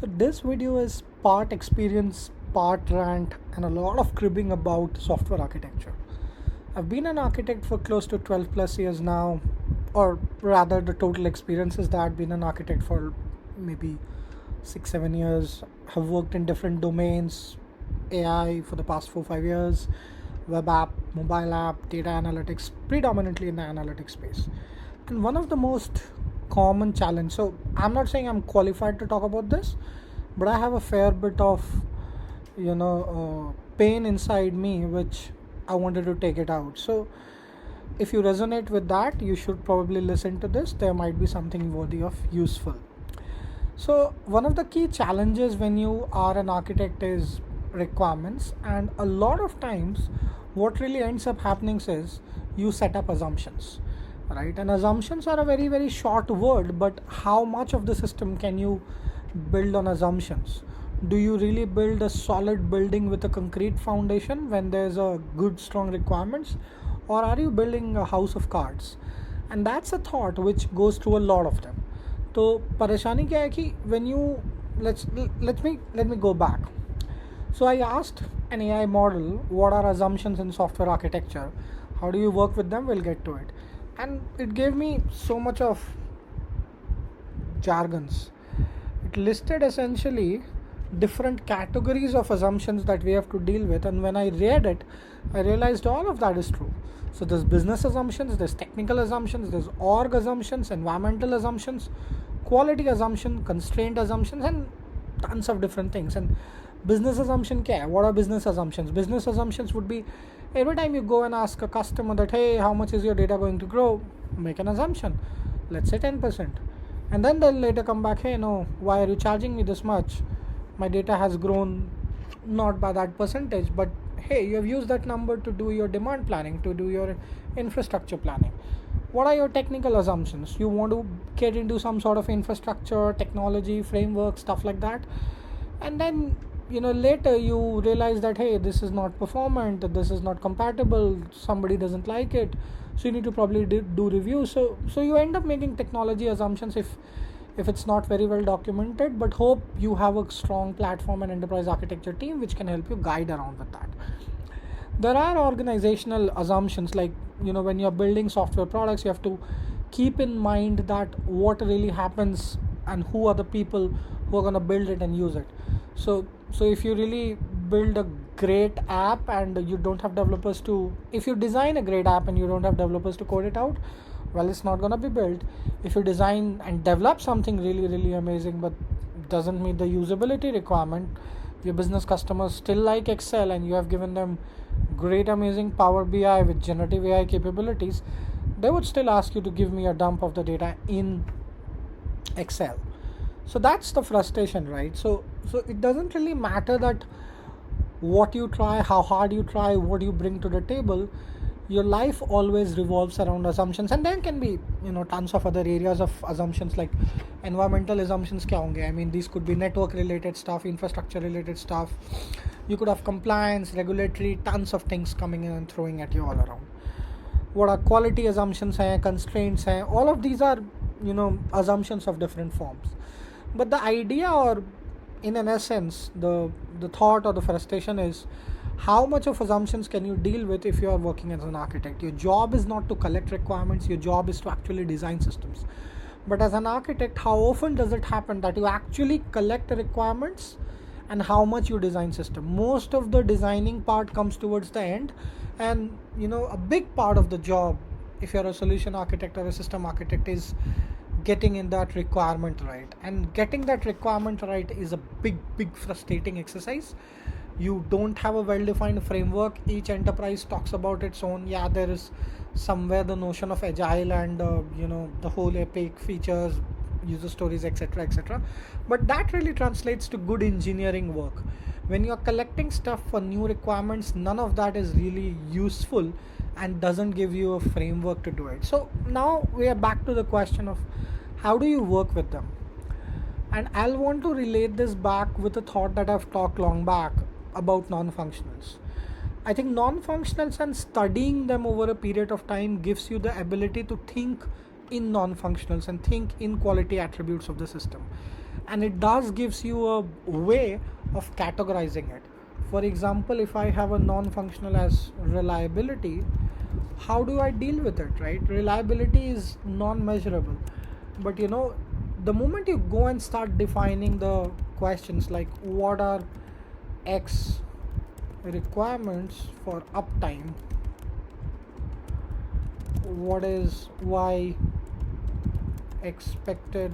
So this video is part experience, part rant, and a lot of cribbing about software architecture. I've been an architect for close to 12 plus years now, or rather the total experience is that I've been an architect for maybe 6-7 years. Have worked in different domains, AI for the past 4-5 years, web app, mobile app, data analytics, predominantly in the analytics space. And one of the most common challenge, so I'm not saying I'm qualified to talk about this, but I have a fair bit of pain inside me which I wanted to take it out. So if you resonate with that, you should probably listen to this. There might be something worthy of useful. So one of the key challenges when you are an architect is requirements, and a lot of times what really ends up happening is you set up assumptions, right? And assumptions are a very, very short word, but how much of the system can you build on assumptions? Do you really build a solid building with a concrete foundation when there's a good strong requirements, or are you building a house of cards? And that's a thought which goes through a lot of them. So परेशानी क्या है कि when you let me go back. So I asked an AI model, what are assumptions in software architecture? How do you work with them? We'll get to it. And it gave me so much of jargons. It listed essentially different categories of assumptions that we have to deal with. And when I read it, I realized all of that is true. So there's business assumptions, there's technical assumptions, there's org assumptions, environmental assumptions, quality assumption, constraint assumptions, and tons of different things. And business assumption kya hai? What are business assumptions? Business assumptions would be every time you go and ask a customer that, hey, how much is your data going to grow? Make an assumption. Let's say 10%. And then they'll later come back, hey, no, why are you charging me this much? My data has grown not by that percentage, but hey, you have used that number to do your demand planning, to do your infrastructure planning. What are your technical assumptions? You want to get into some sort of infrastructure, technology, framework, stuff like that. And then later you realize that, hey, this is not performant, this is not compatible, somebody doesn't like it, so you need to probably do reviews. So you end up making technology assumptions if it's not very well documented, but hope you have a strong platform and enterprise architecture team which can help you guide around with that. There are organizational assumptions, like when you're building software products, you have to keep in mind that what really happens and who are the people who are going to build it and use it. So if you really build a great app and you don't have developers if you design a great app and you don't have developers to code it out, well, it's not going to be built. If you design and develop something really, really amazing but doesn't meet the usability requirement, your business customers still like Excel and you have given them great, amazing Power BI with generative AI capabilities, they would still ask you to give me a dump of the data in Excel. So that's the frustration, right? So it doesn't really matter that what you try, how hard you try, what you bring to the table. Your life always revolves around assumptions, and there can be tons of other areas of assumptions, like environmental assumptions kya honge? I mean, these could be network related stuff, infrastructure related stuff. You could have compliance, regulatory, tons of things coming in and throwing at you all around. What are quality assumptions hai, constraints hai? All of these are assumptions of different forms. But the idea, or in an essence, the thought or the frustration is, how much of assumptions can you deal with if you are working as an architect? Your job is not to collect requirements, your job is to actually design systems. But as an architect, how often does it happen that you actually collect the requirements and how much you design system? Most of the designing part comes towards the end, and a big part of the job, if you're a solution architect or a system architect, is getting in that requirement right. And getting that requirement right is a big frustrating exercise. You don't have a well-defined framework. Each enterprise talks about its own. Yeah, there is somewhere the notion of agile and the whole epic features, user stories, etc. But that really translates to good engineering work. When you're collecting stuff for new requirements, none of that is really useful and doesn't give you a framework to do it. So now we are back to the question of how do you work with them? And I'll want to relate this back with a thought that I've talked long back about non-functionals. I think non-functionals and studying them over a period of time gives you the ability to think in non-functionals and think in quality attributes of the system. and it does gives you a way of categorizing it. For example, if I have a non-functional as reliability, how do I deal with it, right? Reliability is non-measurable, but the moment you go and start defining the questions like what are X requirements for uptime, what is Y expected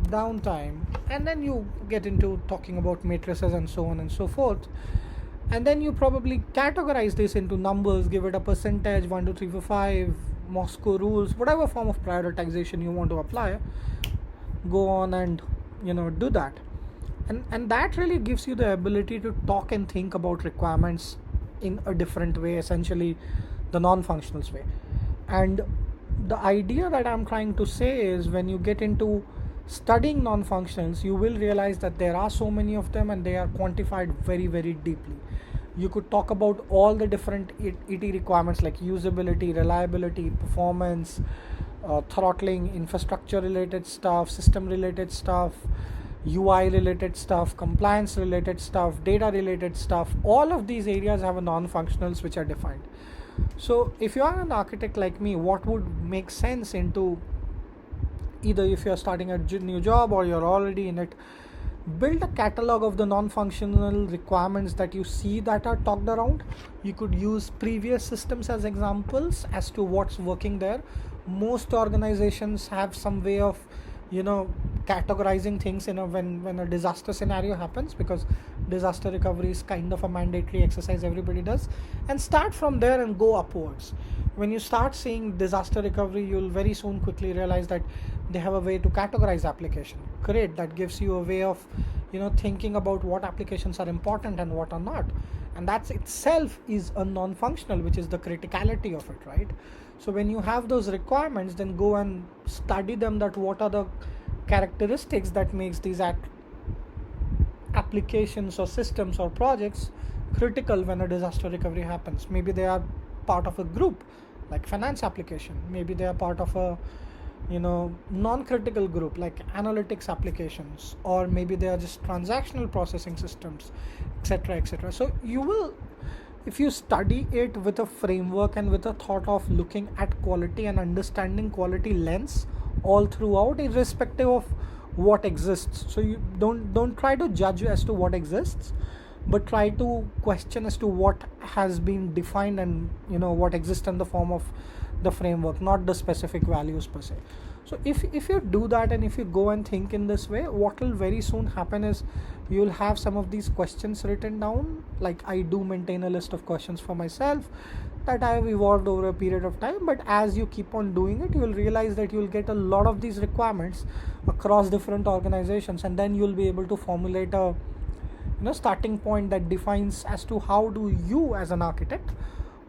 downtime, and then you get into talking about matrices and so on and so forth, and then you probably categorize this into numbers, give it a percentage, 1 2 3 4 5, Moscow rules, whatever form of prioritization you want to apply, go on and do that. And that really gives you the ability to talk and think about requirements in a different way, essentially the non-functionals way. And the idea that I'm trying to say is, when you get into studying non-functionals, you will realize that there are so many of them and they are quantified very, very deeply. You could talk about all the different ET requirements like usability, reliability, performance, throttling, infrastructure related stuff, system related stuff, UI related stuff, compliance related stuff, data related stuff. All of these areas have a non-functionals which are defined. So if you are an architect like me, what would make sense into, either if you're starting a new job or you're already in it, build a catalog of the non-functional requirements that you see that are talked around. You could use previous systems as examples as to what's working there. Most organizations have some way of categorizing things when a disaster scenario happens, because disaster recovery is kind of a mandatory exercise everybody does, and start from there and go upwards. When you start seeing disaster recovery, you'll very soon quickly realize that they have a way to categorize application. Great, that gives you a way of thinking about what applications are important and what are not, and that itself is a non-functional, which is the criticality of it, right? So when you have those requirements, then go and study them, that what are the characteristics that makes these applications or systems or projects critical when a disaster recovery happens. Maybe they are part of a group like finance application, maybe they are part of a non-critical group like analytics applications, or maybe they are just transactional processing systems, etc., etc. So you will, if you study it with a framework and with a thought of looking at quality and understanding quality lens all throughout, irrespective of what exists. So you don't try to judge as to what exists, but try to question as to what has been defined and what exists in the form of the framework, not the specific values per se. So if you do that, and if you go and think in this way, what will very soon happen is you'll have some of these questions written down. Like I do maintain a list of questions for myself that I have evolved over a period of time, but as you keep on doing it, you'll realize that you'll get a lot of these requirements across different organizations, and then you'll be able to formulate a starting point that defines as to how do you as an architect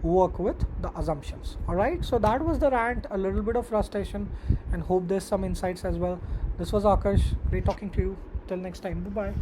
work with the assumptions. All right, so that was the rant, a little bit of frustration, and hope there's some insights as well. This was Akash, great talking to you. Till next time, bye bye.